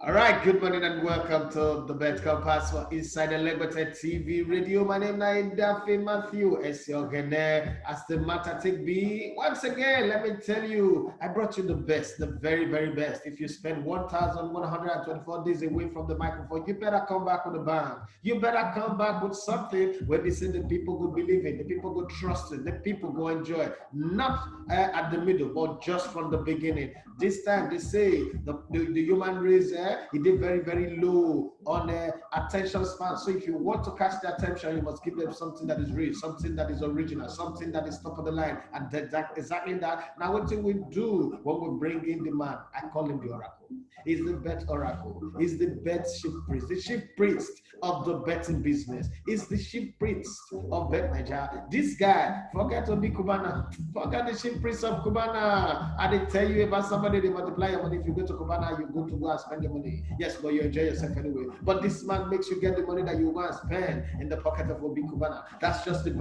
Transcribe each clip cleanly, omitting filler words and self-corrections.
All right, good morning and welcome to the Bet Compass for Inside Elegbetetvradio. My name is Edafe Matthew Eseoghene as the matter take be. Once again, let me tell you, I brought you the best, the very, very best. If you spend 1,124 days away from the microphone, you better come back with a bang. You better come back with something where they say the people go believe in, the people go trust it, the people go enjoy it. Not at the middle, but just from the beginning. This time they say the human race it is very, very low on attention span. So if you want to catch their attention, you must give them something that is real, something that is original, something that is top of the line. And exactly that. Now, what we do when we bring in the man, I call him the oracle. He's the bet oracle. He's the bet chief priest, the chief priest of the betting business. He's the chief priest of Bet Nigeria. This guy, forget to be Cubana. Forget the chief priest of Cubana. I didn't tell you about somebody, they multiply your money. If you go to Cubana, you go to go and spend your money. Yes, but you enjoy yourself anyway. But this man makes you get the money that you want to spend in the pocket of Obi Cubana. That's just the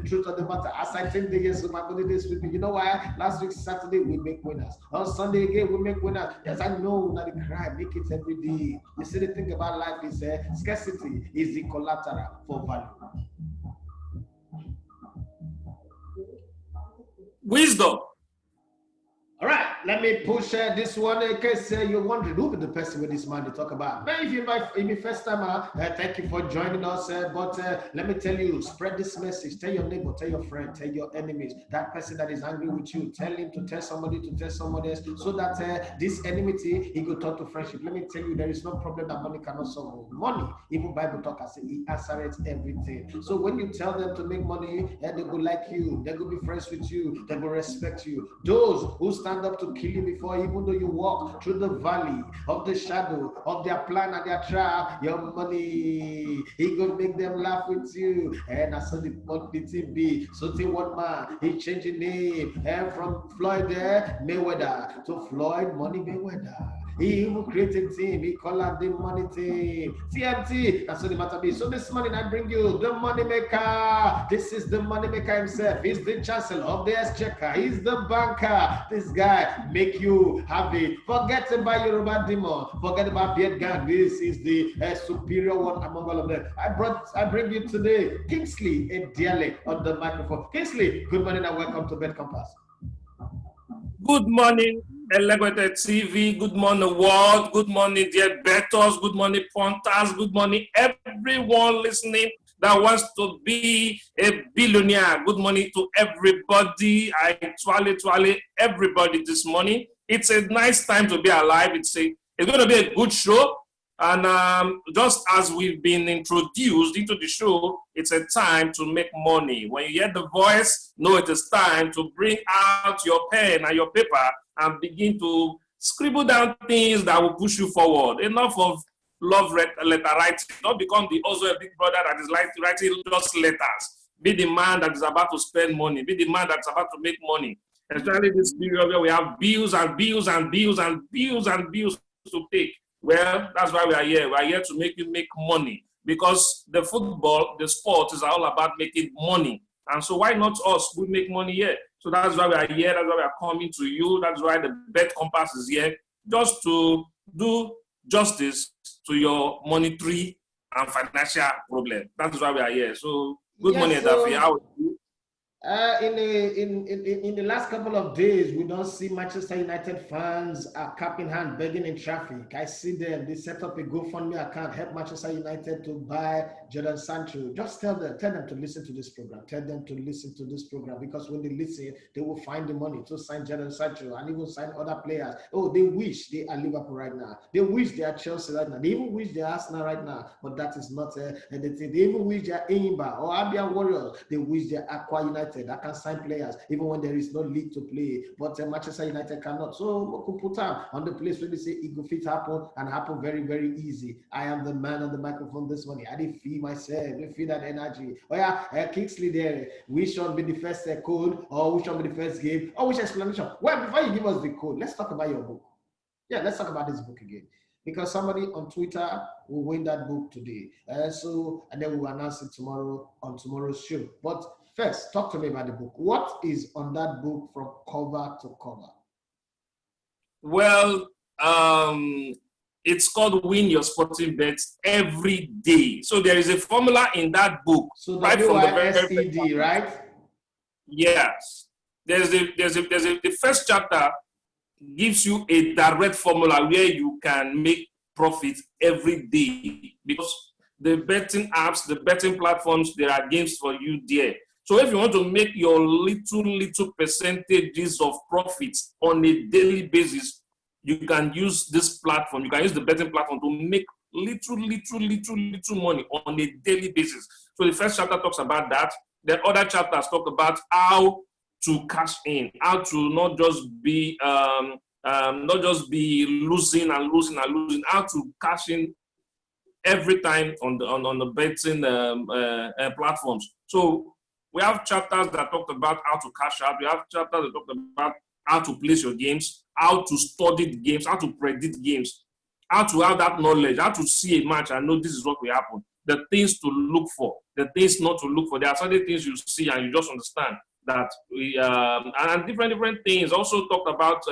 truth of the matter. As I think the years of my money this week, you know why? Last week, Saturday, we make winners. On Sunday again, we make winners. Yes, I know that the cry, make it every day. You see, the thing about life is scarcity is the collateral for value. Wisdom. All right, let me push this one in case you're wondering who is the person with this man to talk about. Man, if you're first time, thank you for joining us. But let me tell you, spread this message. Tell your neighbor, tell your friend, tell your enemies, that person that is angry with you, tell him to tell somebody else, so that this enmity, he could turn to friendship. Let me tell you, there is no problem that money cannot solve. Money, even Bible talk, I say, it answers everything. So when you tell them to make money, they go like you, they go be friends with you, they go respect you. Those who stand up to kill you before, even though you walk through the valley of the shadow of their plan and their trap, your money, he gonna make them laugh with you. And I saw the team be. So till one man, he changed the name and from Floyd Mayweather to Floyd Money Mayweather. He even created team. He called out the money team. TMT. That's what the matter be. So this morning I bring you the money maker. This is the money maker himself. He's the chancellor of the exchequer. He's the banker. This guy make you happy. Forget about Yoruba demon. Forget about Beard Gang. This is the superior one among all of them. I bring you today Kingsley Ediale on the microphone. Kingsley, good morning and welcome to Bet Compass. Good morning, Elegbetetvradio TV. Good morning, world. Good morning, dear bettors. Good morning, punters. Good morning, everyone listening that wants to be a billionaire. Good morning to everybody. I twale everybody this morning. It's a nice time to be alive. It's going to be a good show. And just as we've been introduced into the show, it's a time to make money. When you hear the voice, know it is time to bring out your pen and your paper and begin to scribble down things that will push you forward. Enough of love letter writing. Don't become also a big brother that is like writing just letters. Be the man that is about to spend money. Be the man that's about to make money. Especially this period where we have bills and bills and bills and bills and bills to pay. Well, that's why we are here. We are here to make you make money because the football, the sport is all about making money. And so why not us? We make money here. So that's why we are here. That's why we are coming to you. That's why the Bet Compass is here, just to do justice to your monetary and financial problem. That's why we are here. So good morning, Edafe. How are you? In the last couple of days, we don't see Manchester United fans cap in hand begging in traffic. I see them. They set up a GoFundMe account, help Manchester United to buy Jadon Sancho. Just tell them to listen to this program. Tell them to listen to this program because when they listen, they will find the money to sign Jadon Sancho and even sign other players. Oh, they wish they are Liverpool right now. They wish they are Chelsea right now. They even wish they are Arsenal right now. But that is not the thing. They even wish they are Enyimba or Abia Warriors. They wish they are Aqua United. That can sign players even when there is no league to play, but Manchester United cannot. So we could put them on the place where they say it could fit happen and happen very, very easy. I am the man on the microphone this morning. I didn't feel myself. I didn't feel that energy. Oh yeah, Kingsley there. Which should be the first code or which should be the first game or which explanation? Well, before you give us the code, let's talk about your book. Yeah, let's talk about this book again. Because somebody on Twitter will win that book today. And then we'll announce it tomorrow on tomorrow's show. But first, talk to me about the book. What is on that book from cover to cover? Well, It's called Win Your Sporting Bets Every Day. So there is a formula in that book. So right from the very WYSED, right? Yes. The first chapter gives you a direct formula where you can make profit every day, because the betting apps, the betting platforms, there are games for you there. So if you want to make your little percentages of profits on a daily basis, you can use this platform. You can use the betting platform to make little money on a daily basis. So the first chapter talks about that. The other chapters talk about how to cash in, how to not just be losing, how to cash in every time on the betting platforms. So we have chapters that talk about how to cash out. We have chapters that talk about how to place your games, how to study the games, how to predict games, how to have that knowledge, how to see a match and know this is what will happen, the things to look for, the things not to look for. There are certain things you see and you just understand that we and different things. Also talk about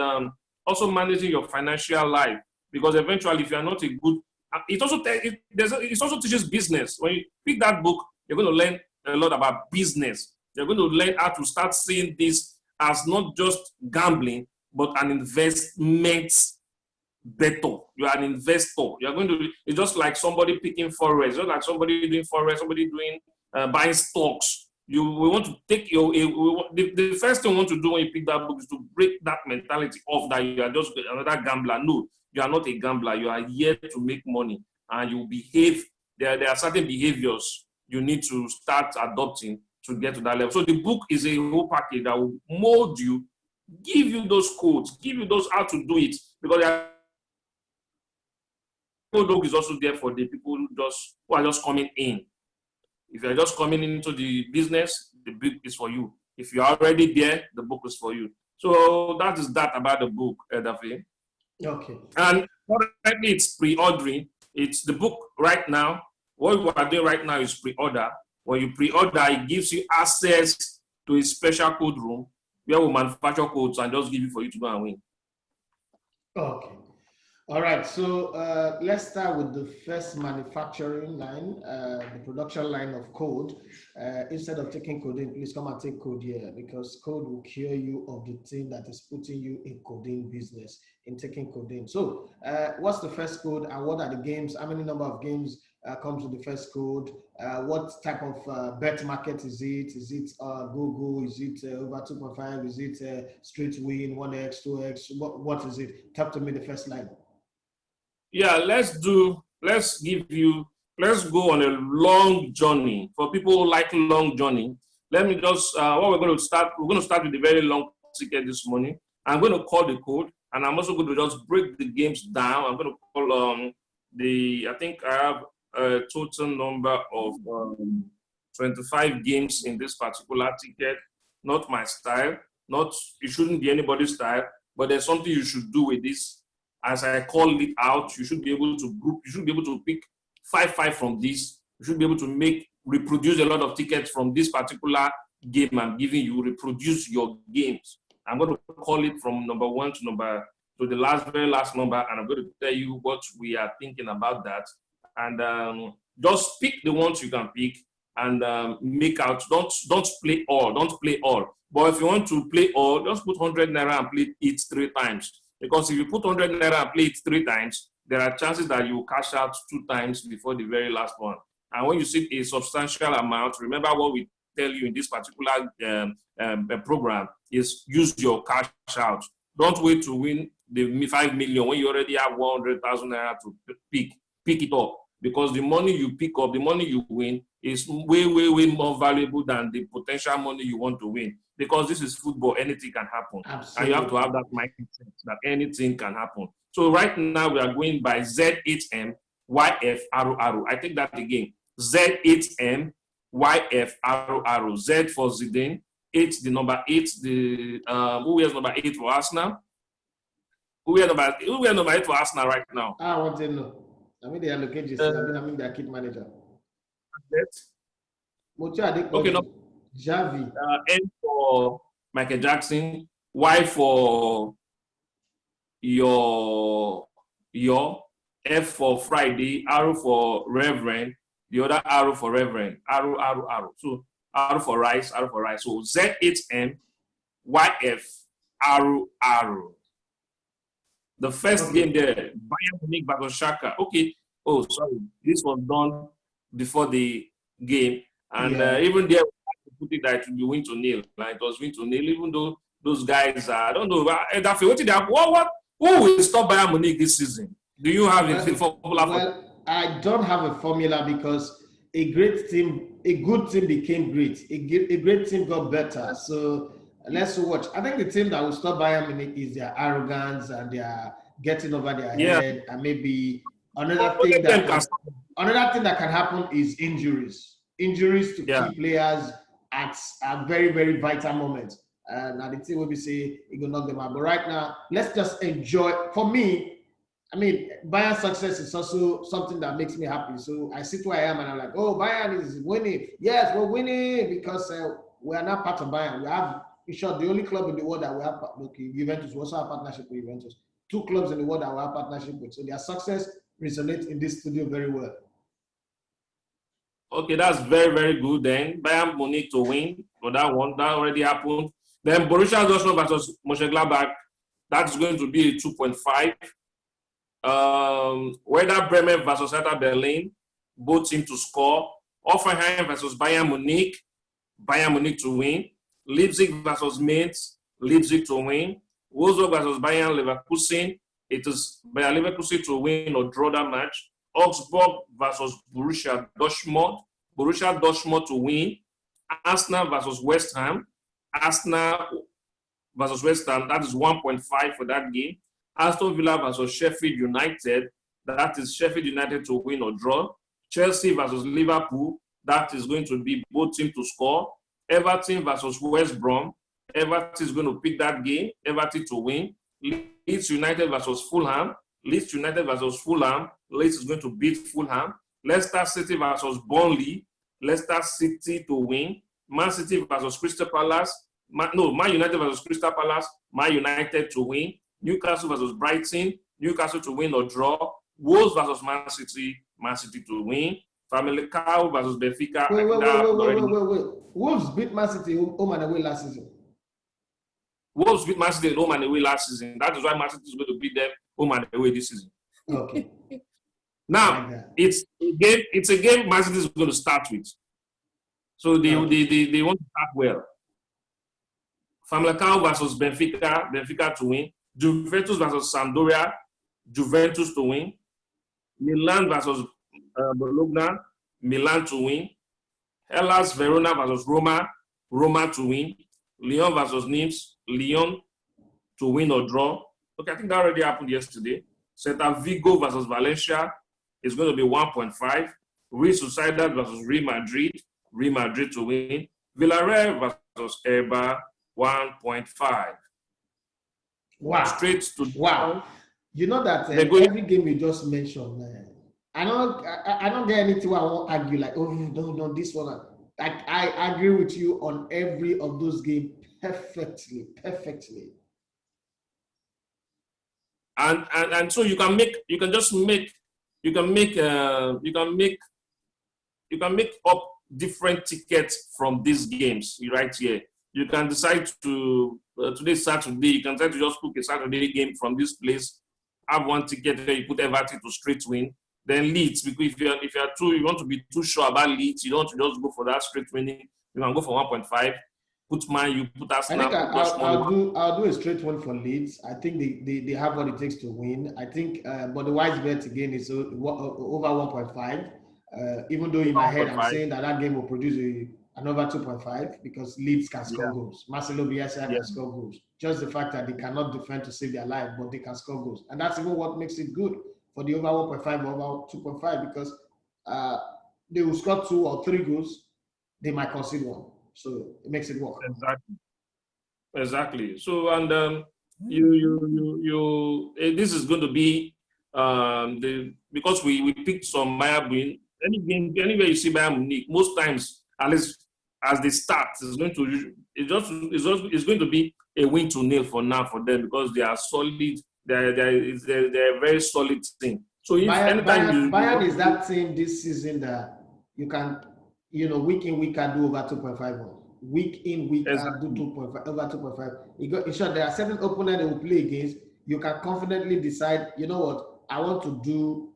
also managing your financial life, because eventually if you are not a good, it also teaches business. When you pick that book, you're going to learn a lot about business. You're going to learn how to start seeing this as not just gambling, but an investment better. You are an investor. You're going to, it's just like somebody picking forex, just like somebody doing forex, somebody doing buying stocks. We want to take the first thing we want to do when you pick that book is to break that mentality of that you are just another gambler. No, you are not a gambler. You are here to make money, and you behave. There are certain behaviors you need to start adopting to get to that level. So the book is a whole package that will mold you, give you those codes, give you those how to do it, because the book is also there for the people who are just coming in. If you're just coming into the business, the book is for you. If you're already there, the book is for you. So that is that about the book, Edafe. Okay. And currently it's pre-ordering. It's the book right now. What we are doing right now is pre-order. When you pre-order, it gives you access to a special code room where we manufacture codes and just give you for you to go and win. Okay. All right, so let's start with the first manufacturing line, the production line of code. Instead of taking codeine, please come and take code here, because code will cure you of the thing that is putting you in codeine business, in taking codeine. So what's the first code and what are the games? How many number of games comes with the first code? What type of bet market is it? Is it go-go? Is it over 2.5? Is it straight win, 1x, 2x? What is it? Talk to me the first line. Yeah, let's go on a long journey. For people who like long journey, let me just, we're going to start with a very long ticket this morning. I'm going to call the code, and I'm also going to just break the games down. I'm going to call I think I have a total number of 25 games in this particular ticket. Not my style, it shouldn't be anybody's style, but there's something you should do with this. As I call it out, you should be able to pick 5 from this. You should be able to reproduce a lot of tickets from this particular game I'm giving you, reproduce your games. I'm going to call it from number 1 to the very last number, and I'm going to tell you what we are thinking about that. And just pick the ones you can pick and make out. Don't play all. But if you want to play all, just put 100 naira and play it 3 times. Because if you put 100 naira and play it 3 times, there are chances that you will cash out 2 times before the very last one. And when you see a substantial amount, remember what we tell you in this particular program is use your cash out. Don't wait to win the 5 million when you already have 100,000 naira to pick it up. Because the money you pick up, the money you win is way more valuable than the potential money you want to win. Because this is football, anything can happen. Absolutely. And you have to have that mindset that anything can happen. So right now we are going by Z8M YF. I take that again. Z8M YF. Z for Zidane. 8, the number 8. Who wears number 8 for Arsenal? Who wears number 8 for Arsenal right now? I want to know. I mean, they allocate this. I mean, their kit manager. Okay, no. Javi. N for Michael Jackson. Y for your F for Friday, R for Reverend, the other R for Reverend, R. So R for rice, R for rice. So Z8M, YF, R. The first game there, Bayern Munich versus Shaka. Okay. Oh, sorry. This was done before the game. And even there, we put it that it would be win to nil. Like it was win to nil, even though those guys are, I don't know. Edafe, what did they have? Who will stop Bayern Munich this season? Do you have a formula? Well, I don't have a formula because a good team became great. A great team got better. So let's watch. I think the team that will stop Bayern Munich is their arrogance and their getting over their head, and maybe another thing that can happen is injuries. Injuries to key players at a very, very vital moment. Now the team will be say it will knock them out. But right now, let's just enjoy. For me, I mean, Bayern's success is also something that makes me happy. So I sit where I am and I'm like, oh, Bayern is winning. Yes, we're winning because we are not part of Bayern. We have, in short, the only club in the world that we have, Juventus, we also have partnership with Juventus. 2 clubs in the world that we have partnership with. So their success resonates in this studio very well. Okay, that's very, very good then. Bayern Munich to win for that one. That already happened. Then Borussia Dortmund versus Mönchengladbach. That's going to be a 2.5. Werder Bremen versus Hertha Berlin, both teams to score. Hoffenheim versus Bayern Munich to win. Leipzig versus Mainz, Leipzig to win. Wolfsburg versus Bayern Leverkusen, it is Bayern Leverkusen to win or draw that match. Augsburg versus Borussia Dortmund to win. Arsenal versus West Ham, that is 1.5 for that game. Aston Villa versus Sheffield United, that is Sheffield United to win or draw. Chelsea versus Liverpool, that is going to be both teams to score. Everton versus West Brom, Everton is going to pick that game, Everton to win. Leeds United versus Fulham, Leeds is going to beat Fulham. Leicester City versus Burnley, Leicester City to win. Man City versus Crystal Palace, Man United versus Crystal Palace, Man United to win. Newcastle versus Brighton, Newcastle to win or draw. Wolves versus Man City to win. Family Cow versus Benfica. Wait. Wolves beat Man City home and away last season. Wolves beat Man City home and away last season. That is why Man City is going to beat them home and away this season. Okay. Now, it's a game Man City is going to start with. So they want to start well. Family Cow versus Benfica to win. Juventus versus Sampdoria, Juventus to win. Milan versus Bologna, Milan to win. Hellas Verona versus Roma to win. Lyon versus Nice, Lyon to win or draw. Okay, I think that already happened yesterday. Celta Vigo versus Valencia is going to be 1.5. Real Sociedad versus Real Madrid to win. Villarreal versus Eibar, 1.5. Wow. Straight to wow. You know that every game you just mentioned, I don't get anything where I won't argue like, oh no, this one. I agree with you on every of those games perfectly. And so you can make up different tickets from these games right here. You can decide to today's Saturday. You can decide to just book a Saturday game from this place. Have one ticket there. You put Everton to straight win. Then Leeds, because if you want to be too sure about Leeds, you don't want to just go for that straight winning. You can go for 1.5. Put Man, you put Arsenal. I think I'll do a straight one for Leeds. I think they have what it takes to win. I think, but the wise bet again is over 1.5. Even though in my head I'm saying that game will produce another 2.5 because Leeds can score goals. Marcelo Bielsa can score goals. Just the fact that they cannot defend to save their life, but they can score goals. And that's even what makes it good for the over 1.5 or over 2.5 because they will score 2 or 3 goals. They might concede 1. So it makes it work. Exactly. So, and this is going to be because we picked some Bayern Munich. Anywhere you see Bayern Munich, most times, at least as they start, it's going to be a win to nil for now for them because they are solid. They're a very solid team. So if anytime Bayern is that team this season that you can, week in, week out do over 2.5. Week in, week out do 2.5, over 2.5. In short, there are certain opponents they will play against. You can confidently decide, you know what, I want to do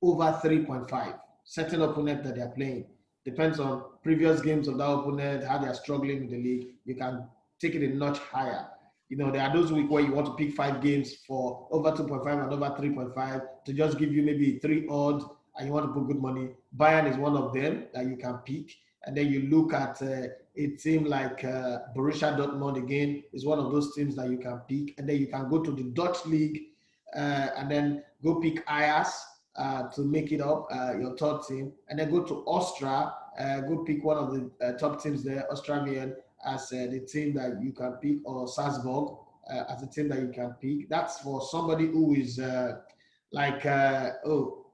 over 3.5. Certain opponent that they are playing. Depends on previous games of that opponent, how they are struggling in the league. You can take it a notch higher. There are those weeks where you want to pick 5 games for over 2.5 and over 3.5 to just give you maybe 3 odds and you want to put good money. Bayern is one of them that you can pick. And then you look at a team like Borussia Dortmund again is one of those teams that you can pick. And then you can go to the Dutch league and then go pick Ajax to make it up, your third team. And then go to Austria, go pick one of the top teams there, Australian, as the team that you can pick, or Salzburg as a team that you can pick. That's for somebody who is I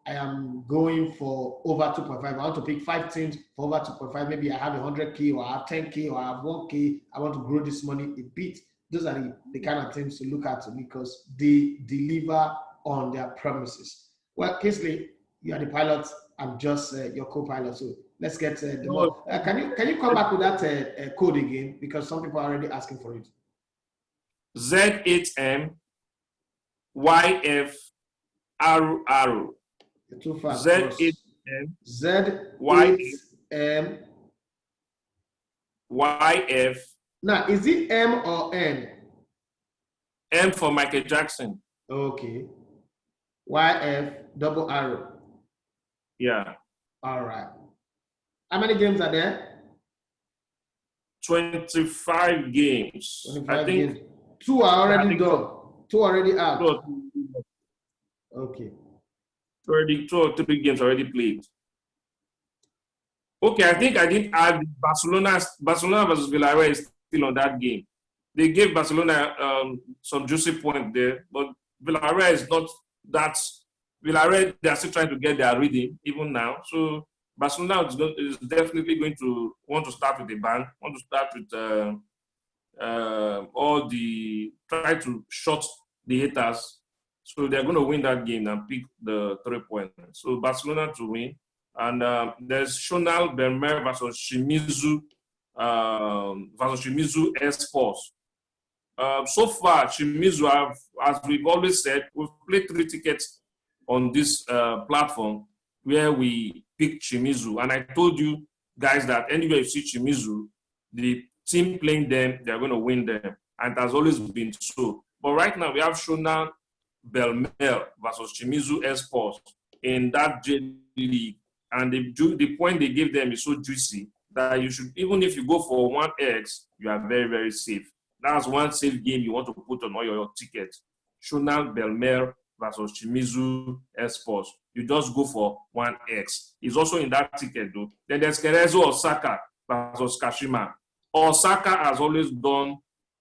am going for over 2.5. I want to pick 5 teams for over 2.5. Maybe I have 100K or I have 10K or I have 1K. I want to grow this money a bit. Those are the kind of things to look at because they deliver on their promises. Well, Kingsley, you are the pilot. I'm just your co-pilot. So let's get the ball. Can you come back with that code again? Because some people are already asking for it. Z8M YF arrow. Too fast. Z8M Z8M YF. Now, is it M or N? M for Michael Jackson. Okay. YF double arrow. Yeah. All right. How many games are there? 25 games. 25 games. 2 are already done. 2 already out. Okay. 2 or 3 games already played. Okay, I think I didn't add Barcelona versus Villarreal is still on that game. They gave Barcelona some juicy point there, but Villarreal is not that. Villarreal, they are still trying to get their reading even now. So Barcelona is definitely going to want to start with a bang, want to start with try to shut the haters. So they're going to win that game and pick the 3 points. So Barcelona to win. And there's Shonal Bermer versus Shimizu Esports. So far, Shimizu as we've always said, we've played 3 tickets on this platform where we pick Shimizu. And I told you guys that anywhere you see Shimizu, the team playing them, they're going to win them. And it has always been so. But right now, we have Shona Belmel versus Shimizu Esports in that J League. And the point they give them is so juicy that you should, even if you go for 1x, you are very, very safe. That's one safe game you want to put on all your tickets. Shona Belmel versus Shimizu Esports. You just go for 1x. It's also in that ticket though. Then there's Kerezo Osaka versus Kashima. Osaka has always done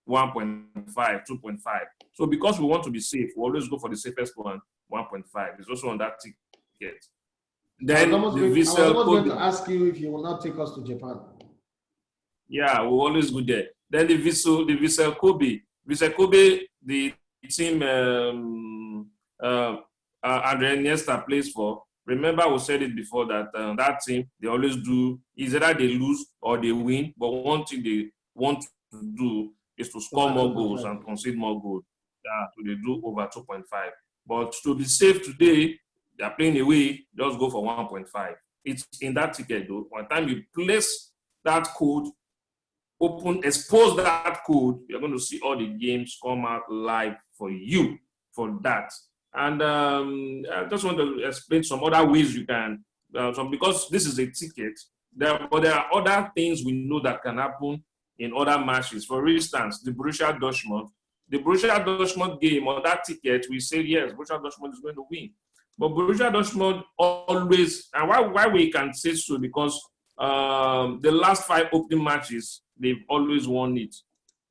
1.5, 2.5. So because we want to be safe, we always go for the safest one, 1.5. It's also on that ticket. Then I was going to ask you if you will not take us to Japan. Yeah, we always go there. Then the Vissel Kobe, the team Andre Iniesta plays for. Remember, we said it before that that team, they always do, is either they lose or they win, but one thing they want to do is to score more goals and concede more goals. Yeah, so they do over 2.5. But to be safe today, they are playing away, just go for 1.5. It's in that ticket though. One time you place that code, expose that code, you're going to see all the games come out live for you for that. And I just want to explain some other ways you can, because this is a ticket, but there are other things we know that can happen in other matches. For instance, the Borussia Dortmund game on that ticket, we say yes, Borussia Dortmund is going to win. But Borussia Dortmund always, and why we can say so, because the last 5 opening matches, they've always won it.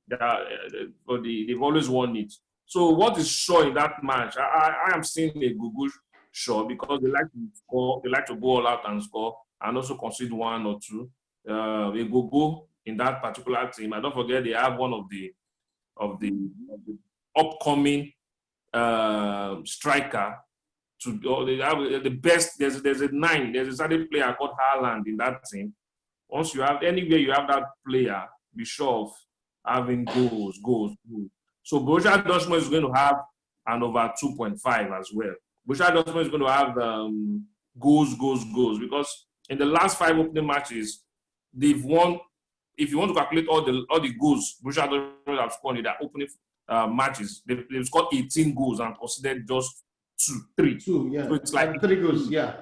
They've always won it. So what is sure in that match? I am seeing a Google sure because they like to score, they like to go all out and score, and also concede 1 or 2. A go in that particular team. And don't forget they have one of the upcoming striker they have the best. There's a 9. There's a certain player called Haaland in that team. Once you have anywhere you have that player, be sure of having goals. So Borussia Dortmund is going to have an over 2.5 as well. Borussia Dortmund is going to have goals because in the last 5 opening matches, they've won. If you want to calculate all the goals Borussia Dortmund have scored in their opening matches, they've scored 18 goals and considered just 3. Two, yeah. So it's like 3 goals, yeah.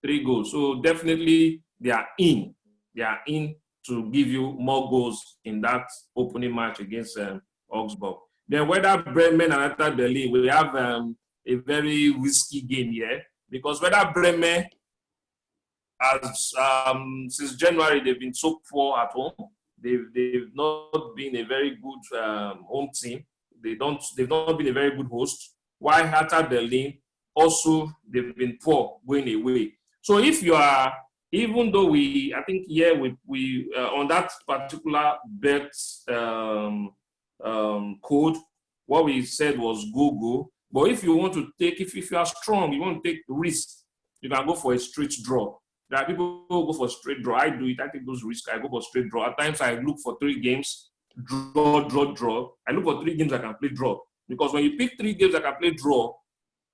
3 goals. So definitely they are in. They are in to give you more goals in that opening match against Augsburg. Then Werder Bremen and Hertha Berlin, we have a very risky game here because Werder Bremen has since January they've been so poor at home. They've not been a very good home team. They've not been a very good host. While Hertha Berlin also they've been poor going away. So if you are, even though I think here we on that particular bet code, what we said was go. But if you want to take, if you are strong, you want to take risk, you can go for a straight draw. There are people who go for straight draw. I do it. I take those risks. I go for straight draw. At times I look for 3 games, draw. I look for 3 games I can play draw. Because when you pick 3 games I can play draw,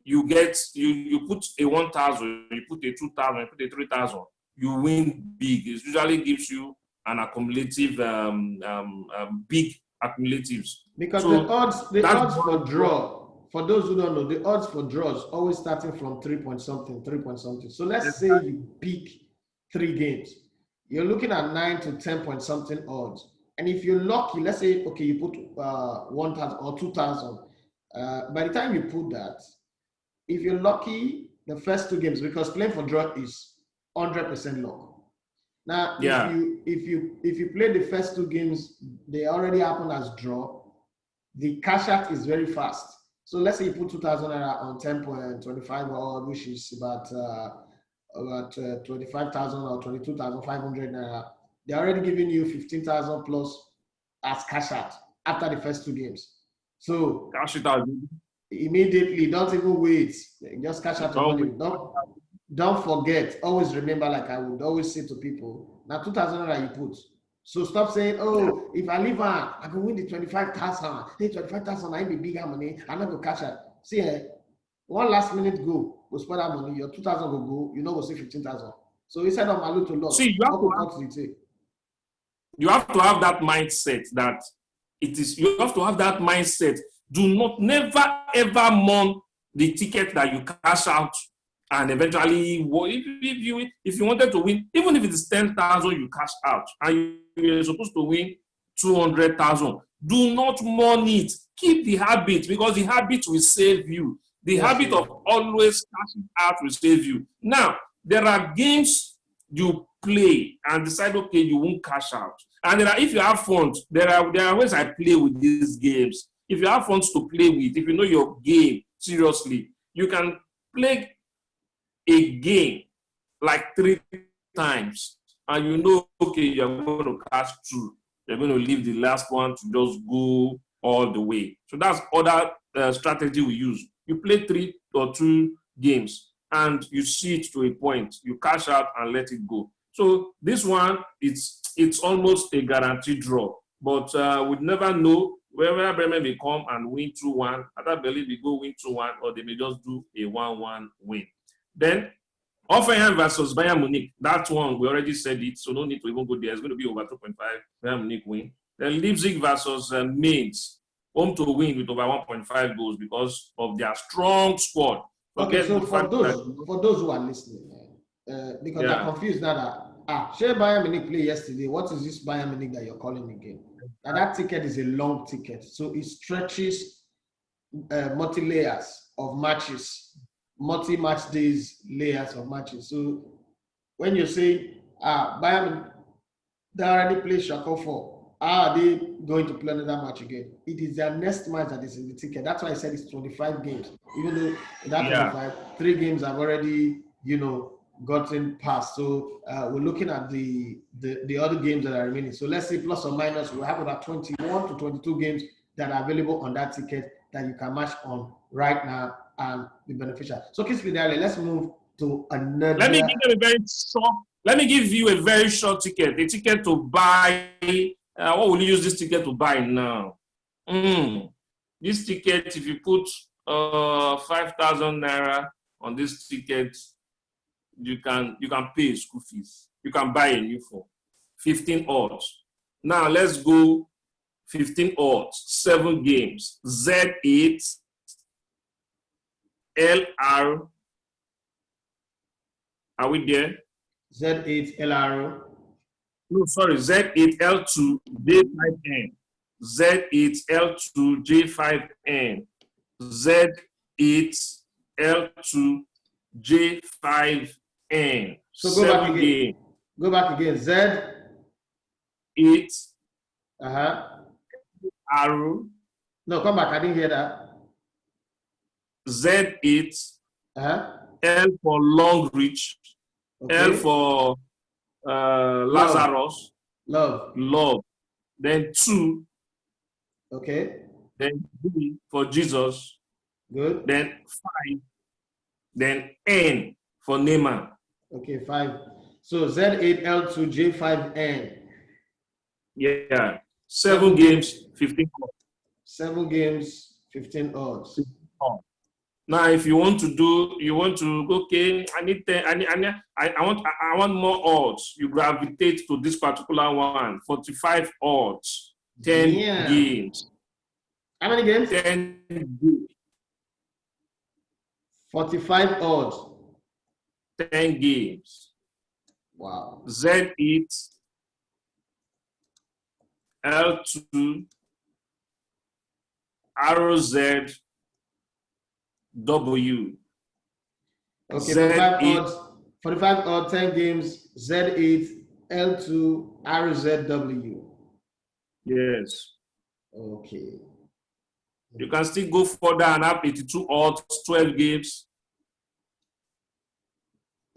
you get you put a 1,000, you put a 2,000, you put a 3,000, you win big. It usually gives you an accumulative, big accumulatives. Because so the odds for draw, for those who don't know, the odds for draws always starting from 3 point something. So let's say you pick 3 games, you're looking at 9 to 10 point something odds. And if you're lucky, let's say, okay, you put 1,000 or 2,000. By the time you put that, if you're lucky, the first 2 games, because playing for draw is 100% luck. Now, if you play the first 2 games, they already happen as draw. The cash out is very fast. So let's say you put 2,000 on 10.25 odd, which is about 25,000 or 22,500 naira. They're already giving you 15,000 plus as cash out after the first 2 games. So cash it out immediately. Don't even wait. Just cash out the money. Don't forget. Always remember, like I would always say to people, now 2,000 naira you put. So stop saying, oh, if I leave on, I can win the 25,000. Hey, 25,000, I be bigger money. I'm not going to cash out. See, one last minute go spend that money. Your 2,000 will go. You know, go say 15,000. So instead of Malu to loss, see, you have to have that mindset that it is. You have to have that mindset. Never ever mourn the ticket that you cash out. And eventually, if you wanted to win, even if it is 10,000 you cash out, and you're supposed to win 200,000, do not mourn it. Keep the habit, because the habit will save you. The habit of always cashing out will save you. Now, there are games you play and decide, okay, you won't cash out. And if you have funds, there are ways I play with these games. If you have funds to play with, if you know your game seriously, you can play a game like 3 times, and you know, okay, you're going to cash 2. You're going to leave the last one to just go all the way. So that's other strategy we use. You play 3 or 2 games, and you see it to a point. You cash out and let it go. So this one, it's almost a guaranteed draw. But we'd never know whether Bremen may come and win 2-1. Hertha Berlin may go win 2-1, or they may just do a 1-1 win. Then Hoffenheim versus Bayern Munich. That one, we already said it, so no need to even go there. It's going to be over 2.5. Bayern Munich win. Then Leipzig versus Mainz. Home to win with over 1.5 goals because of their strong squad. Okay, so for those who are listening, because they're confused now that, Shey Bayern Munich play yesterday. What is this Bayern Munich that you're calling again? And that ticket is a long ticket. So it stretches multi-layers of matches. Multi-match days, layers of matches. So when you say, Bayern, they already played Schalke 4, are they going to play another match again? It is their next match that is in the ticket. That's why I said it's 25 games. Even though that 25, 3 games have already, gotten past. So we're looking at the other games that are remaining. So let's say plus or minus, we'll have about 21 to 22 games that are available on that ticket that you can match on right now and be beneficial. So, Kingsley, let's move to another. Let me give you a very short ticket. A ticket to buy. What will you use this ticket to buy now? This ticket, if you put 5,000 naira on this ticket, you can pay school fees. You can buy a new phone. 15 odds. Now let's go 15 odds, 7 games. Z8, LR. Are we there? Z8, LR. No, sorry, Z8L2, J5N. Z8L2, J5N. Z8L2, J5N. So go back again. Games. Go back again. Z8. Arrow. No, come back. I didn't hear that. Z8. L for long reach. Okay. L for Lazarus. Love. Then 2. Okay. Then D for Jesus. Good. Then 5. Then N for Naaman. Okay, 5. So Z8L2J5N. Yeah. 7 games, 15 odds. 7 games, 15 odds. Now, if you want to okay, I need 10, I want more odds. You gravitate to this particular one. 45 odds, 10 games. How many games? 10 games. 45 odds. 10 games. Wow. Z8, L2, RZ, W. Okay, 45 odds, 10 games, Z8, L2, RZW. Yes. Okay. You can still go further and have 82 odds, 12 games.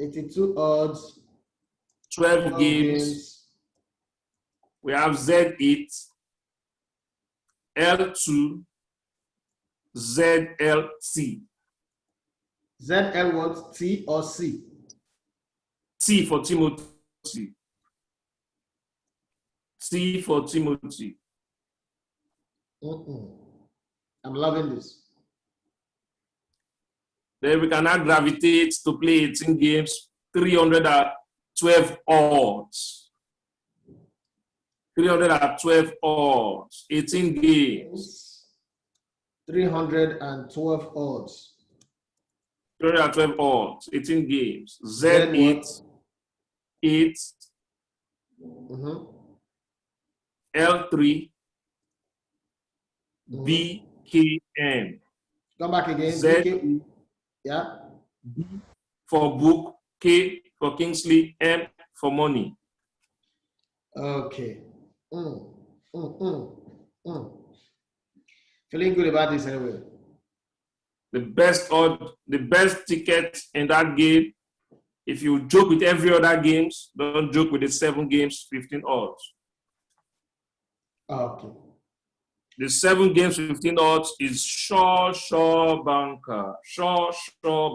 82 odds, 12 games. We have Z8, L2, ZLT. ZL what? T or C? T for Timothy. T for Timothy. I'm loving this. Then we can now gravitate to play 18 games, 312 odds. 312 odds, 18 games. 312 odds. 312 odds, 18 games. Z8, 8, L3, BKN. Come back again. Z, yeah. B for book, K for Kingsley, M for money. Okay. Feeling good about this anyway. The best ticket in that game. If you joke with every other games, don't joke with the 7 games, 15 odds. Okay. The 7 games, 15 odds is sure banker. Sure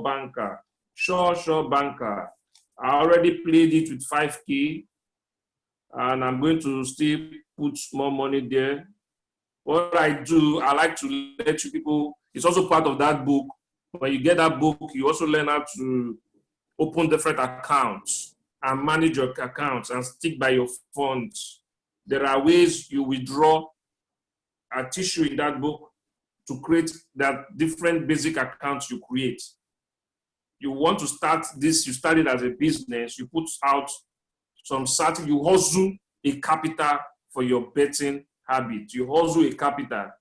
banker. Sure banker. I already played it with 5K, and I'm going to still put more money there. What I do, I like to let you people, it's also part of that book. When you get that book, you also learn how to open different accounts and manage your accounts and stick by your funds. There are ways you withdraw a tissue in that book to create that different basic accounts you create. You want to start this, you start it as a business, you put out some certain, you hustle a capital for your betting habit. You hustle a capital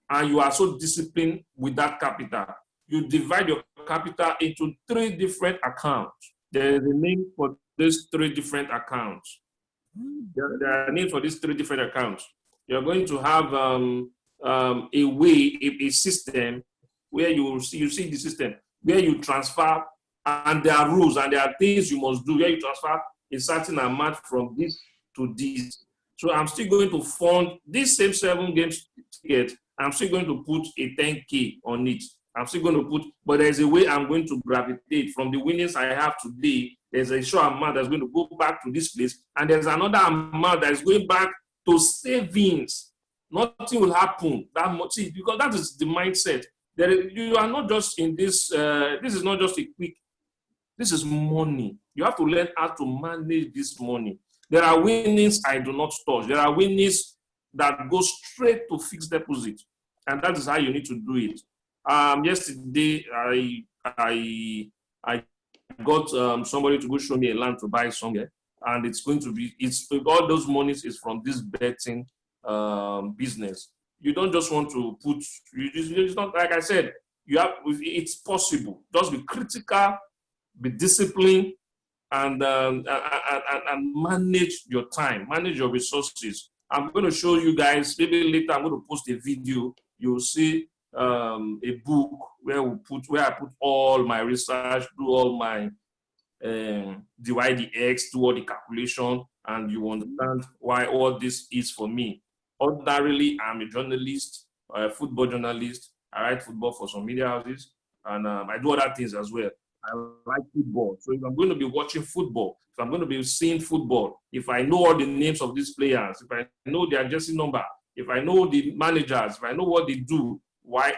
and you are so disciplined with that capital. You divide your capital into 3 different accounts. There is a name for these 3 different accounts. There are names for these 3 different accounts. You're going to have a system where you see the system, where you transfer, and there are rules and there are things you must do, where you transfer a certain amount from this to this. So I'm still going to fund this same 7 games ticket. I'm still going to put a 10K on it. I'm still going to put, but there's a way I'm going to gravitate from the winnings I have today. There's a sure amount that's going to go back to this place, and there's another amount that is going back to savings. Nothing will happen that much because that is the mindset. You are not just in this. This is not just a quick. This is money. You have to learn how to manage this money. There are winnings I do not touch. There are winnings that go straight to fixed deposit, and that is how you need to do it. Yesterday, I got somebody to go show me a land to buy somewhere, and it's going to be, all those monies is from this betting business. You don't just want to put, it's not, like I said, it's possible. Just be critical, be disciplined, and manage your time, manage your resources. I'm going to show you guys, maybe later I'm going to post a video. You'll see a book where I put all my research, do all my divide the X, do all the calculation, and you understand why all this is for me. Ordinarily, I'm a journalist, a football journalist. I write football for some media houses, and I do other things as well. I like football. So if I'm going to be watching football, if I'm going to be seeing football, if I know all the names of these players, if I know their jersey number, if I know the managers, if I know what they do, why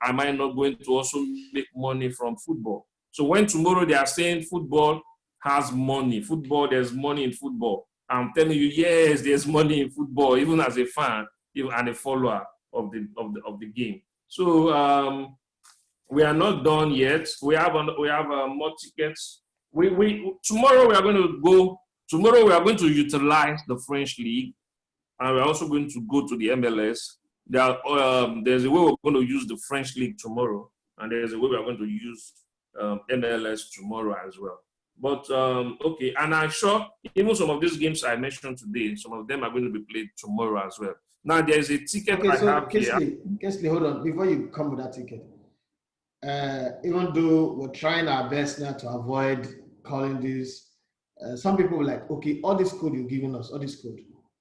am I not going to also make money from football? So when tomorrow they are saying football has money, there's money in football, I'm telling you, yes, there's money in football, even as a fan and a follower of the game. So we are not done yet. We have more tickets. Tomorrow we are going to utilize the French League, and we're also going to go to the MLS. There's a way we're going to use the French League tomorrow, and there's a way we're going to use MLS tomorrow as well. But okay, and I'm sure even some of these games I mentioned today, some of them are going to be played tomorrow as well. Now there's a ticket I have here. Kingsley, hold on. Before you come with that ticket, even though we're trying our best now to avoid calling this, some people were like, okay, all this code you're giving us, all this code,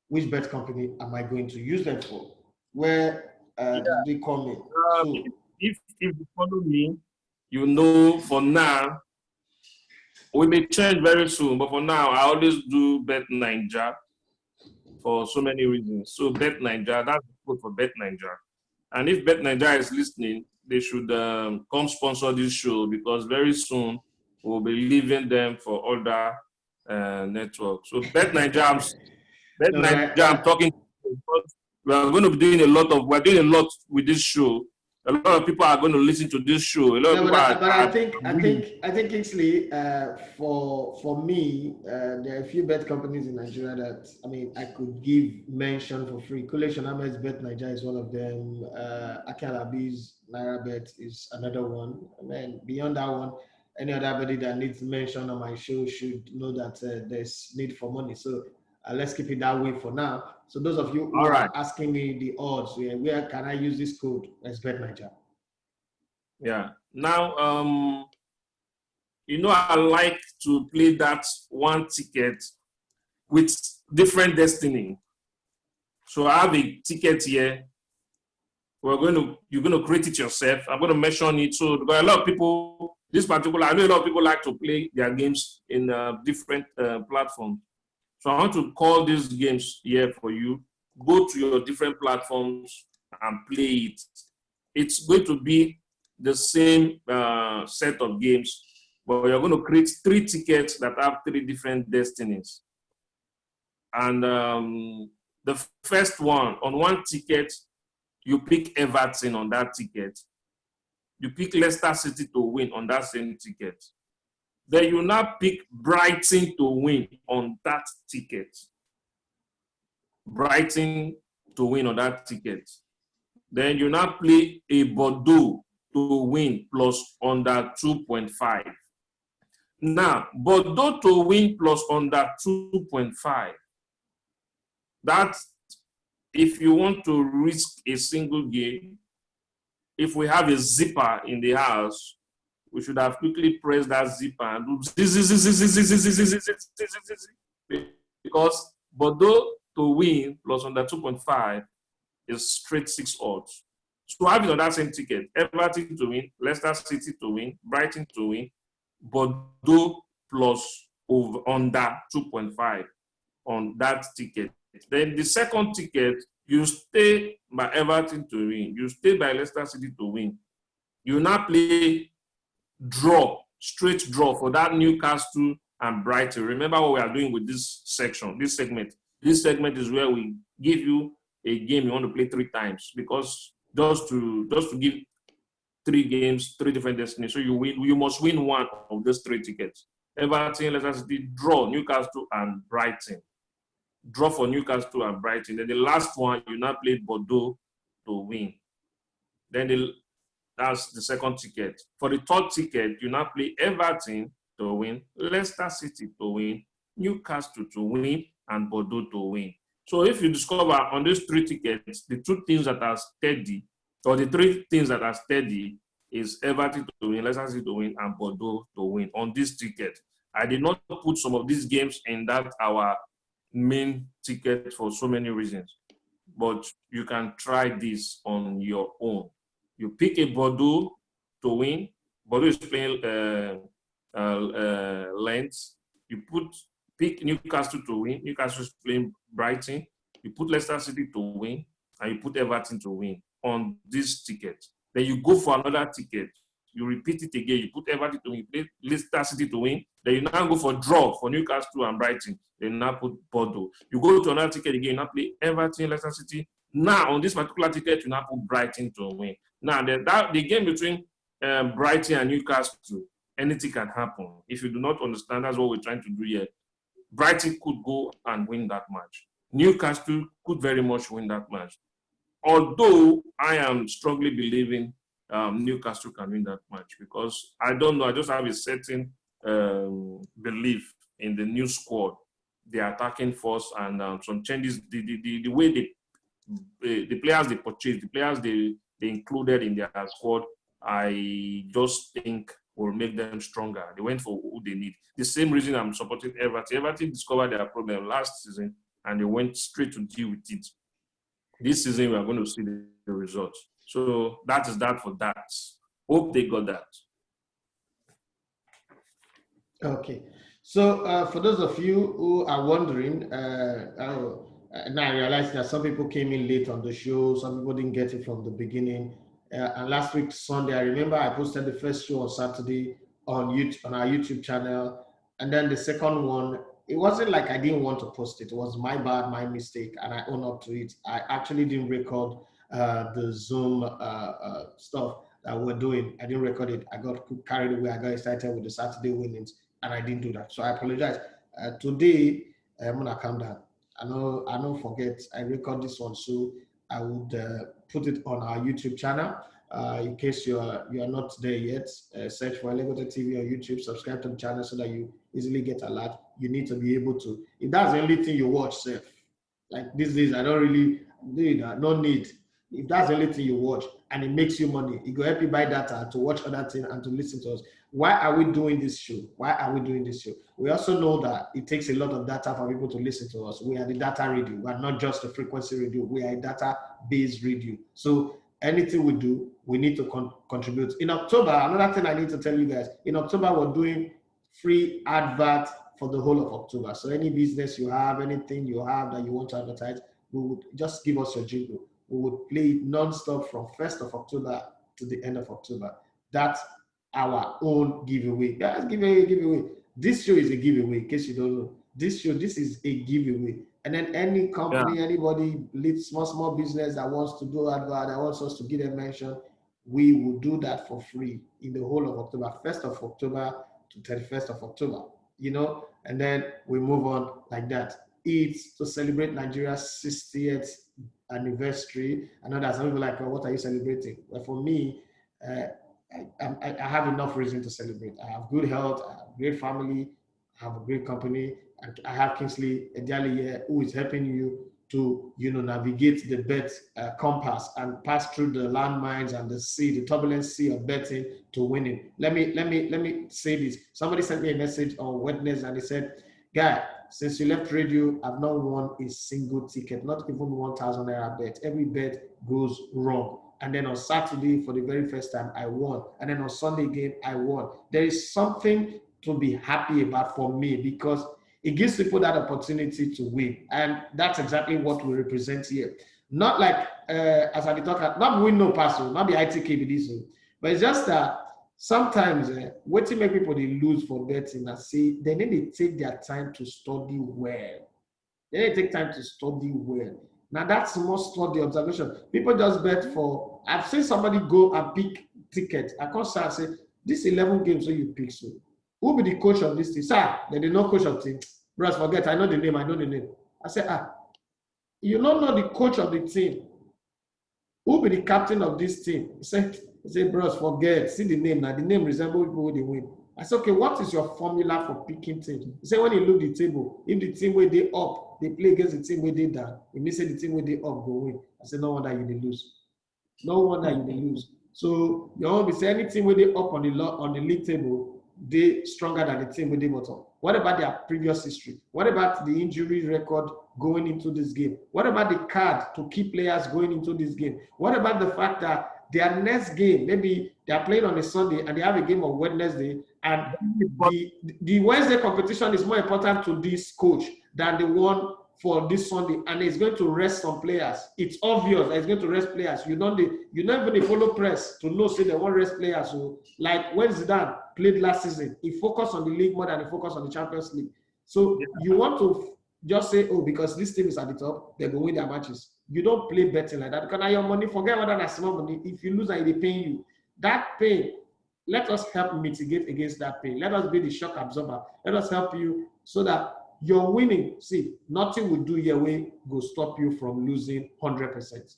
which bet company am I going to use them for? Where did they call me? So, if you follow me, you know for now, we may change very soon, but for now, I always do Bet Ninja for so many reasons. So Bet Ninja, that's the code for Bet Ninja. And if Bet Ninja is listening, they should come sponsor this show, because very soon we'll be leaving them for other networks. So Bet Ninja, I'm talking because we're doing a lot with this show. A lot of people are going to listen to this show. I think Kingsley, for me, there are a few bet companies in Nigeria that I could give mention for free. Collation Ahmed's Bet Nigeria is one of them. Akalabi's Naira Bet is another one. And then beyond that one, any other body that needs mention on my show should know that there's need for money. So let's keep it that way for now. So those of you who are asking me the odds, where can I use this code? Let's Bet Nigeria. Yeah. Now, I like to play that one ticket with different destiny. So I have a ticket here. You're going to create it yourself. I'm going to mention it. So because a lot of people, I know a lot of people like to play their games in different platforms. So I want to call these games here for you. Go to your different platforms and play it. It's going to be the same set of games, but you're going to create 3 tickets that have 3 different destinies. And the first one, on one ticket, you pick Everton on that ticket. You pick Leicester City to win on that same ticket. Then you now pick Brighton to win on that ticket. Brighton to win on that ticket. Then you now play a Bordeaux to win plus under 2.5. Now, Bordeaux to win plus under 2.5. That's if you want to risk a single game. If we have a zipper in the house, we should have quickly pressed that zipper and do because Bordeaux to win plus under 2.5 is straight 6 odds. So I have it on that same ticket. Everton to win, Leicester City to win, Brighton to win, Bordeaux plus over under 2.5 on that ticket. Then the second ticket, you stay by Everton to win, you stay by Leicester City to win. You now play draw, straight draw for that Newcastle and Brighton. Remember what we are doing with this section, this segment. This segment is where we give you a game you want to play 3 times, because just to give 3 games, 3 different destinies. So you must win one of those 3 tickets. Everton, Leicester City, draw Newcastle and Brighton. Draw for Newcastle and Brighton. Then the last one, you now play Bordeaux to win. Then that's the second ticket. For the third ticket, you now play Everton to win, Leicester City to win, Newcastle to win, and Bordeaux to win. So if you discover on these 3 tickets, the 2 things that are steady, or the 3 things that are steady, is Everton to win, Leicester City to win, and Bordeaux to win on this ticket. I did not put some of these games in that our main ticket for so many reasons, but you can try this on your own. You pick a Bordeaux to win. Bordeaux is playing Lens. You pick Newcastle to win. Newcastle is playing Brighton. You put Leicester City to win, and you put Everton to win on this ticket. Then you go for another ticket. You repeat it again. You put Everton to win, you play Leicester City to win. Then you now go for draw for Newcastle and Brighton. Then you now put Bordeaux. You go to another ticket again. You now play Everton, Leicester City. Now on this particular ticket, you now put Brighton to win. Now the game between Brighton and Newcastle, anything can happen. If you do not understand, that's what we're trying to do here. Brighton could go and win that match. Newcastle could very much win that match. Although I am strongly believing Newcastle can win that match, because I don't know, I just have a certain belief in the new squad, the attacking force, and some changes, the way the players they purchased, the players they included in their squad, I just think will make them stronger. They went for who they need. The same reason I'm supporting Everton. Everton discovered their problem last season, and they went straight to deal with it. This season, we are going to see the results. So that is that for that. Hope they got that. Okay. So for those of you who are wondering, now I realize that some people came in late on the show. Some people didn't get it from the beginning. And last week, Sunday, I remember I posted the first show on Saturday on YouTube, on our YouTube channel. And then the second one, it wasn't like I didn't want to post it. It was my bad, my mistake, and I own up to it. I actually didn't record the Zoom stuff that we're doing. I didn't record it. I got carried away. I got excited with the Saturday winnings, and I didn't do that. So I apologize. Today, I'm gonna calm down. I don't forget. I record this one, so I would put it on our YouTube channel. In case you are not there yet, search for Elegbetetvradio TV on YouTube, subscribe to the channel so that you easily get alert. You need to be able to, if that's the only thing you watch, Seth, like these days, I don't really need that, no need. If that's the only thing you watch and it makes you money, it will help you buy data to watch other things and to listen to us. Why are we doing this show? Why are we doing this show? We also know that it takes a lot of data for people to listen to us. We are the data radio. We are not just a frequency radio. We are a data-based radio. So anything we do, we need to contribute. In October, another thing I need to tell you guys, in October, we're doing free advert for the whole of October. So any business you have, anything you have that you want to advertise, we would just give us your jingle. We would play it non-stop from 1st of October to the end of October. That's our own giveaway. Guys, giveaway. This show is a giveaway, in case you don't know. This is a giveaway. And then any company, anybody, small business that wants to do advert, that wants us to give them mention, we will do that for free in the whole of October, 1st of October to 31st of October, and then we move on like that. It's to celebrate Nigeria's 60th anniversary. I know that some people are like, what are you celebrating? Well, for me, I have enough reason to celebrate. I have good health, I have a great family, I have a great company, and I have Kingsley, Ediale here, who is helping you to navigate the bet compass and pass through the landmines and the turbulent sea of betting to winning. Let me say this. Somebody sent me a message on Wednesday and he said, "Guy, since you left radio, I've not won a single ticket, not even 1,000 naira bet. Every bet goes wrong." And then on Saturday, for the very first time, I won. And then on Sunday again, I won. There is something to be happy about for me because it gives people that opportunity to win. And that's exactly what we represent here. Not like, as I talk, not win no pass, not the ITK, but it's just that sometimes what to make people they lose for betting and say they need to take their time to study well. They need to take time to study well. Now that's more study observation. People just bet for. I've seen somebody go and pick tickets. I can't say, I say this 11 games so you pick. So who be the coach of this team? Sir, they did not coach of team. Bros, forget. I know the name. I know the name. I say you don't know the coach of the team. Who be the captain of this team? He said, bros, forget. See the name now. The name resembles people who they win. I said, okay, what is your formula for picking teams? He said, when you look at the table, if the team where they up, they play against the team where they down. It means the team where they up go win. I said, no wonder you they lose. No wonder you they lose. So you always say any team where they up on the league table, they stronger than the team where they bottom. What about their previous history? What about the injury record going into this game? What about the card to keep players going into this game? What about the fact that their next game, maybe they are playing on a Sunday and they have a game on Wednesday, and the Wednesday competition is more important to this coach than the one for this Sunday, and it's going to rest some players. It's obvious that it's going to rest players. You don't even follow press to know say they won't rest players. So like when Zidane played last season, he focused on the league more than he focused on the Champions League. So you want to just say, oh, because this team is at the top, they're going to win their matches. You don't play betting like that because now your money, forget whether that's small money. If you lose and they paying you, that pain, let us help mitigate against that pain. Let us be the shock absorber. Let us help you so that you're winning. See, nothing will do your way go stop you from losing 100%.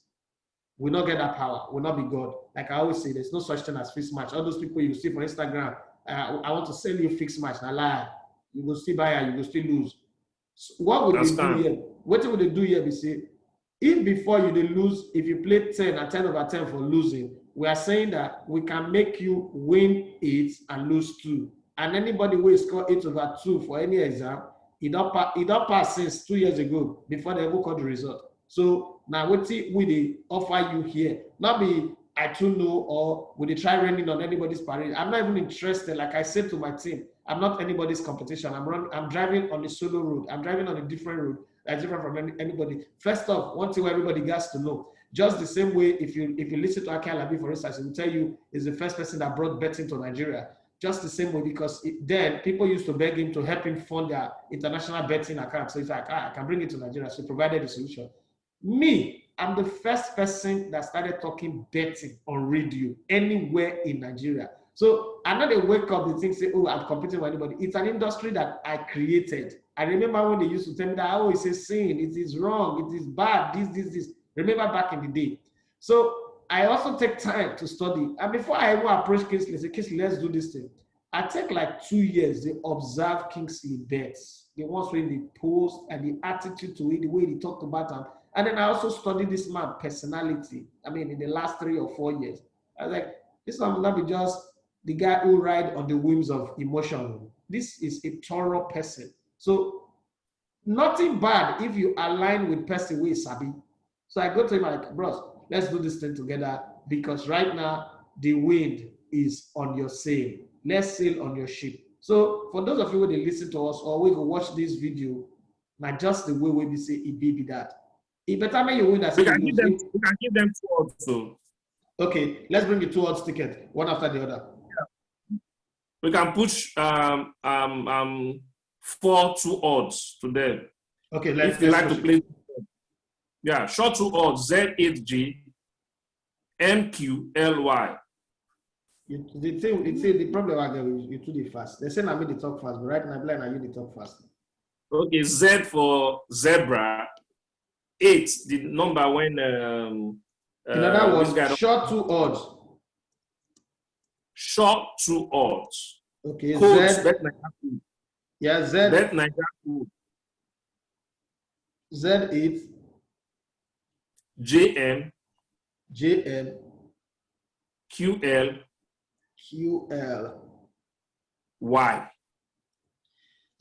We'll not get that power. We'll not be God. Like I always say, there's no such thing as fixed match. All those people you see for Instagram, I want to sell you fixed match. I lie. You will still buy it, you will still lose. So what would they do here? What would they do here? We say, if before you they lose, if you play 10 and 10 over 10 for losing, we are saying that we can make you win 8 and lose 2. And anybody who score 8 over 2 for any exam, it don't pass since 2 years ago before they ever got the result. So now what will they offer you here? Not be I too know or will they try raining on anybody's parade? I'm not even interested. Like I said to my team, I'm not anybody's competition. I'm driving on a solo road. I'm driving on a different road that's different from anybody. First off, one thing everybody gets to know. Just the same way, if you listen to Akalabi, for instance, he will tell you is the first person that brought betting to Nigeria. Just the same way, because then people used to beg him to help him fund their international betting account. So he's like, I can bring it to Nigeria. So he provided the solution. Me, I'm the first person that started talking betting on radio anywhere in Nigeria. So I know they wake up, they think, say, oh, I'm competing with anybody. It's an industry that I created. I remember when they used to tell me that, oh, it's a sin, it is wrong, it is bad, this. Remember back in the day. So I also take time to study. And before I even approach Kingsley, say, Kingsley, let's do this thing. I take like 2 years to observe Kingsley bets. The ones where they post and the attitude to it, the way he talked about them. And then I also studied this man's personality. I mean, in the last 3 or 4 years. I was like, this one will not be just the guy who ride on the whims of emotion. This is a thorough person. So nothing bad if you align with person who is sabi. So I go to him like, bros, let's do this thing together because right now the wind is on your sail. Let's sail on your ship. So for those of you who they listen to us or we go watch this video, not just the way we say it be that. It better make you win that. We can give them 2 also. Okay, let's bring the 2 odds ticket, one after the other. Yeah. We can push 4 2 odds to them. Okay, if they like to play. Yeah, short 2 odds, Z8G, MQLY. The problem I get is you too the fast. They say I made the talk fast, but right now you the talk fast. Okay, Z for zebra, 8, the number when in other words, short 2 odds. Short 2 odds. Okay, codes, Z. Bet Nigeria. Yeah, Z. Bet Nigeria. Z8. JM. QL. Y.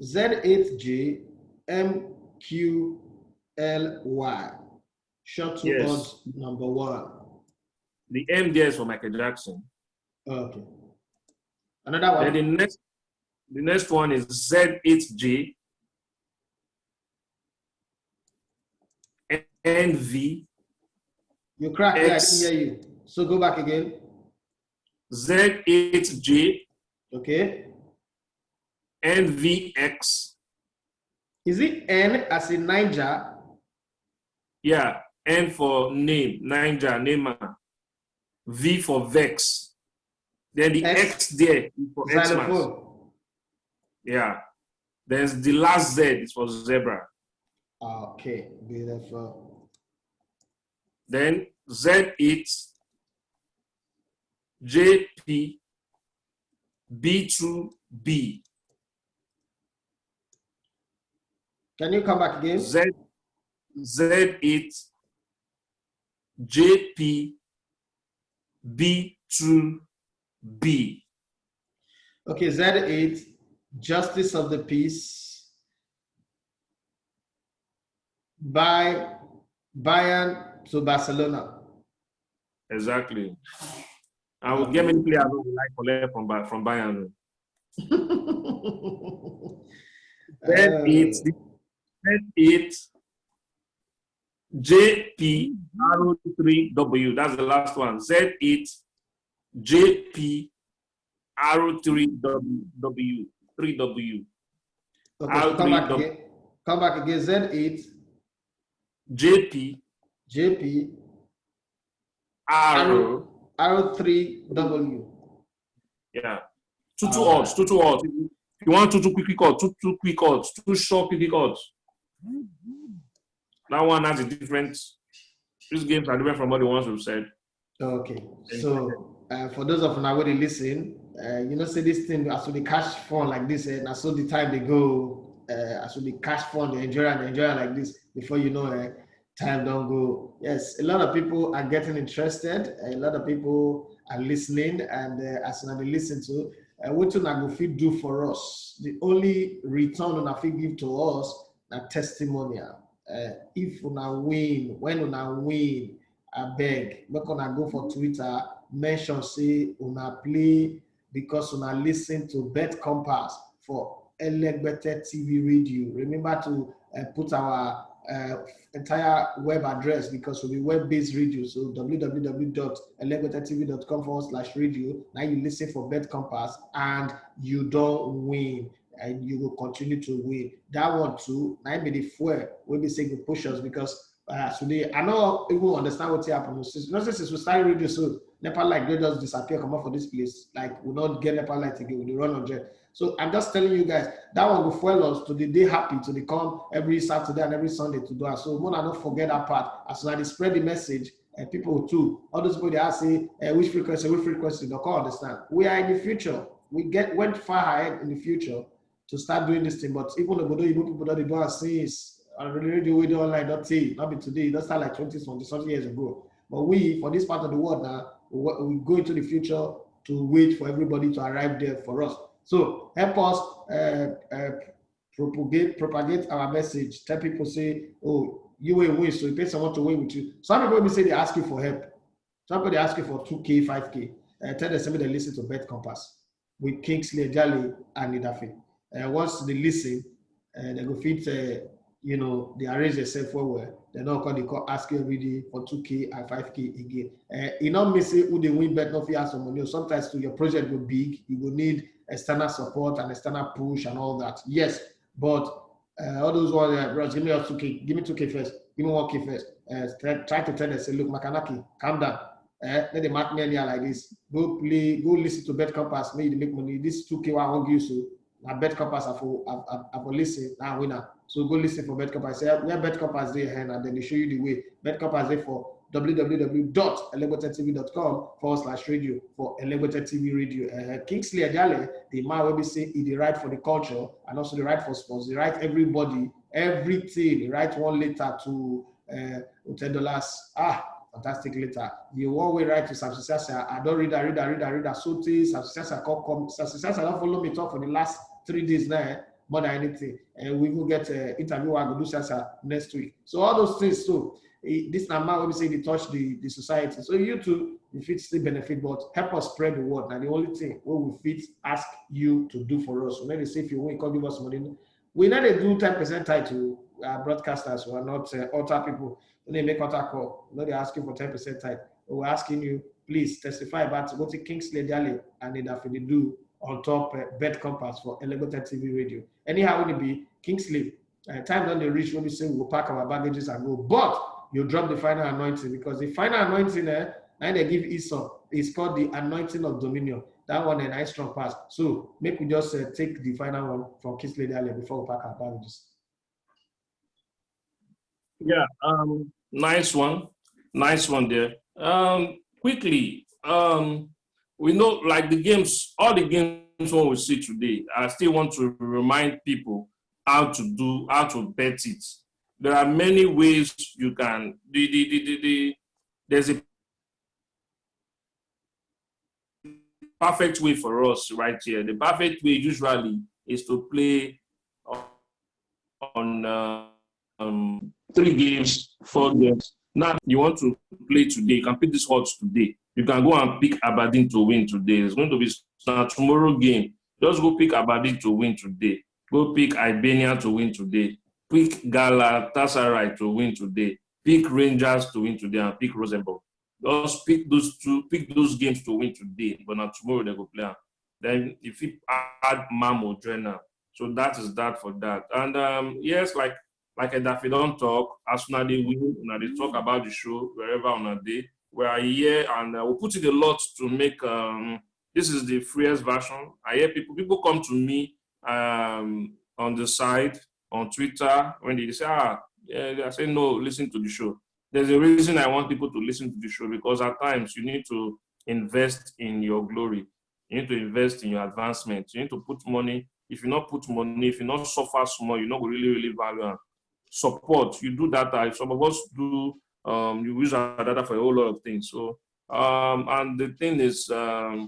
Z8J MQLY. Short 2 odds number 1. The M there is for Michael Jackson. Okay. Another one. Then the next one is Z8J, NV. You cracked it, I didn't hear you. So go back again. Z8J. Okay. NVX. Is it N as in Niger? Yeah, N for name, Niger, Nema. V for Vex. Then the X there is for Xmas. Yeah. There's the last Z is for zebra. Okay, beautiful. Then Z8, JP, B2B. Can you come back again? Z8, JP, B2B. Okay, Z8, Justice of the Peace, by Bayern to Barcelona. Exactly. I will get many players who like collect from Bayern. Z8, JP, R3W. That's the last one. Z8, JP, R3W. 3W. Okay, so come back again. Come back again. Z8, JP, R3W. Yeah. Two odds. If you want two quick odds, two quick odds, two short quick odds. That one has a different. These games are different from what the ones we've said. Okay. So for those of you who really listen, say this thing as we cash fund like this, and I saw the time they go, as we cash fund, they enjoy like this. Before you know, time don't go. Yes, a lot of people are getting interested. A lot of people are listening, and as soon as they listen to, what una go fit do for us? The only return una fit give to us na testimonial. If una win, when una win, I beg, make una go for Twitter, mention say una play because una listen to Bet Compass for Elegbetetvradio TV radio. Remember to put our entire web address because we'll be web-based radio. So www.elegbetetvradio.com/radio. Now you listen for Bet Compass and you don't win. And you will continue to win. That one too, now be the fuel will be saying push us because today I know people understand what's happening. Since we started radio, so Nepal light they just disappear, come up for this place. Like we not get Nepal light again, we run on jet. So I'm just telling you guys that one will fuel us to the day happy to the come every Saturday and every Sunday to do it. So more than not forget that part. As soon as they spread the message, and people too, all those people they are saying which frequency, they don't understand. We are in the future. We went far ahead in the future to start doing this thing, but even though people that they don't see radio online, not be today, it start like 20 years ago. But we, for this part of the world now, we go into the future to wait for everybody to arrive there for us. So help us propagate our message. Tell people say, oh, you will win, so you pay someone to win with you. Some people say they ask you for help. Somebody ask you for 2K, 5K. Tell them somebody they listen to Bet Compass with Kingsley, Ediale, and Edafe. Once they listen, they go fit, they arrange themselves well. They don't call ask you every day for 2K and 5K again. You know, me say who they win bet not have some money. Sometimes to your project go big, you will need external support and external push and all that. Yes, but all those ones, bros, give me 2K, give me 2K first, give me 1K first. Try to tell them, say, look, Makanaki, calm down. Let them mark me like this. Go play, go listen to Bet Compass, maybe they make money. This 2K I won't give you so. Now Bet Compass have listen now winner. So go listen for Bet Compass. Say where Bet Compass there and then they show you the way. Bet Compass there for www.elegbetetvradio.com/radio for Elegbetetvradio TV radio. Kingsley Ediale, the man will be saying he write for the culture and also the right for sports. They write everybody, everything. He write one letter to $10. Fantastic letter. The one way right to Samsung. I don't read that. So Samsung come. Samsung don't follow me talk for the last 3 days now, more than anything. And we will get interview. I will do Sasa next week. So all those things. So this amount when we say they touch the society. So you too, you fit still benefit, but help us spread the word. Now the only thing what we fit ask you to do for us. So when they say if you want, come give us money. We know they do 10% title broadcasters who are not altar people. When they make altar call, you know they're asking for 10% title. We're asking you, please testify about what Kingsley, Ediale, and Edafe they do on top bed compass for Elegbetetvradio Radio. Anyhow, would it be Kingsley? Time on the reach when we say we'll pack our baggages and go, but you drop the final anointing because the final anointing and they give Esau is called the anointing of dominion. That one a nice strong pass. So make we just take the final one from Kingsley Ediale before we pack our baggages. Yeah, nice one there. Quickly, we know like the games, all the games one we see today. I still want to remind people how to bet it. There are many ways you can. There's a perfect way for us right here. The perfect way usually is to play on 3 games, 4 games. Now you want to play today, you can pick this odds today. You can go and pick Aberdeen to win today. It's going to be tomorrow game. Just go pick Aberdeen to win today. Go pick Albania to win today. Pick Galatasaray to win today. Pick Rangers to win today and pick Rosenborg. Just pick those games to win today. But not tomorrow they go play. Then if you add Mamo Drena. So that is that for that. And yes, like Edafe don't talk, as soon as they win, now they talk about the show wherever on a day. We are here and we put in a lot to make this is the freest version. I hear people come to me on the side on Twitter when they say, I say no, listen to the show. There's a reason I want people to listen to the show because at times you need to invest in your glory. You need to invest in your advancement. You need to put money. If you not put money, if you not suffer small, you not really, really value and support. You do data. Some of us do, you use our data for a whole lot of things. So, and the thing is, I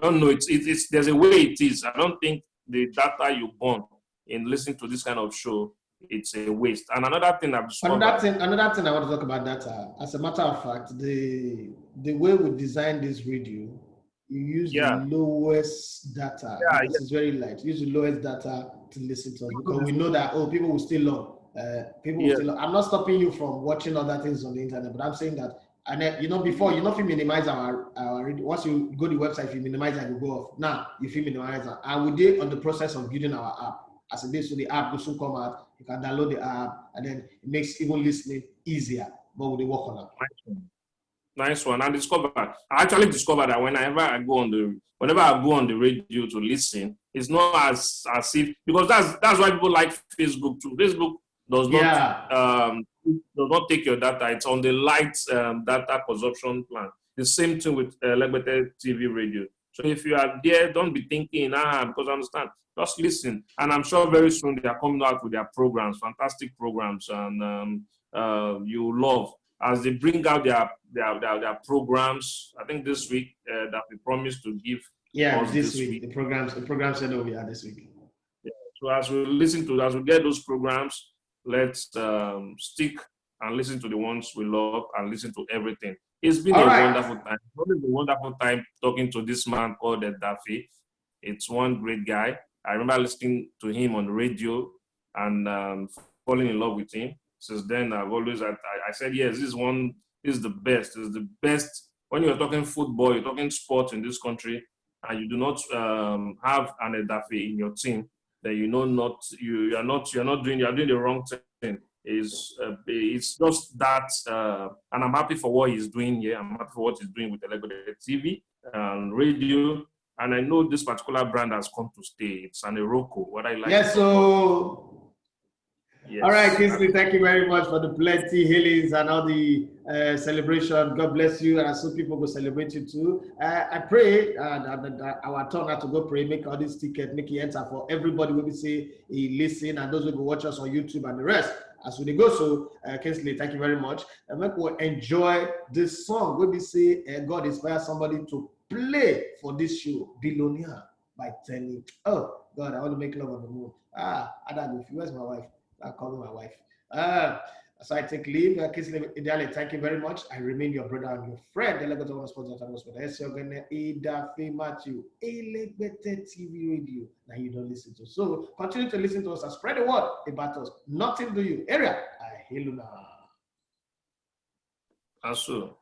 don't know, it's there's a way it is. I don't think the data you burn in listening to this kind of show, it's a waste. And another thing I've discovered. Another thing I want to talk about data. As a matter of fact, the way we design this radio, you use the lowest data because it's very light. Use the lowest data to listen to us because we know that people will still love. Will still love. I'm not stopping you from watching other things on the internet, but I'm saying that, and then, before you if you minimize our once you go to the website, if you minimize it, you go off. Now if you minimize it, and we did on the process of building our app. As a base, so the app will soon come out. You can download the app, and then it makes even listening easier. But we work on that. Nice one. I actually discovered that whenever I go on the radio to listen, it's not as if, because that's why people like Facebook too. Facebook does not take your data. It's on the light data consumption plan. The same thing with Elegbetetvradio Radio. So if you are there, don't be thinking, because I understand. Just listen. And I'm sure very soon they are coming out with their programs, fantastic programs, and you love. As they bring out their programs, I think this week that we promised to give. Yeah, this week. The program said over here this week. Yeah. So as we get those programs, let's stick and listen to the ones we love and listen to everything. It's been wonderful time. It's been a wonderful time talking to this man called Edafe. It's one great guy. I remember listening to him on the radio and falling in love with him. Since then, I've always I said, yes, this is the best. This is the best. When you're talking football, you're talking sports in this country, and you do not have an Edafe in your team, then you're doing the wrong thing. It's just that, and I'm happy for what he's doing here. I'm happy for what he's doing with Elegbetetvradio TV and radio. And I know this particular brand has come to stay. It's an Iroko. What I like. Yes, so. Yes. All right, Kingsley, thank you very much for the plenty healings and all the celebration. God bless you, and so people will celebrate you too. I pray that our turn out to go pray, make all this ticket, make it enter for everybody. When we say he listen, and those who will watch us on YouTube and the rest. As we go, so Kingsley, thank you very much. And make we enjoy this song. When we say God inspire somebody to play for this show, Billionaire by Tenny. Oh God, I want to make love on the moon. Adam, where's my wife? I'll call my wife. As I take leave, Kingsley, Ediale, thank you very much. I remain your brother and your friend, Elegbetetvradio, Eseoghene, Edafe, Matthew, Elegbetetvradio TV radio. Now you don't listen to. So continue to listen to us and spread the word about us. Nothing to you. Area, I hail you now. And so.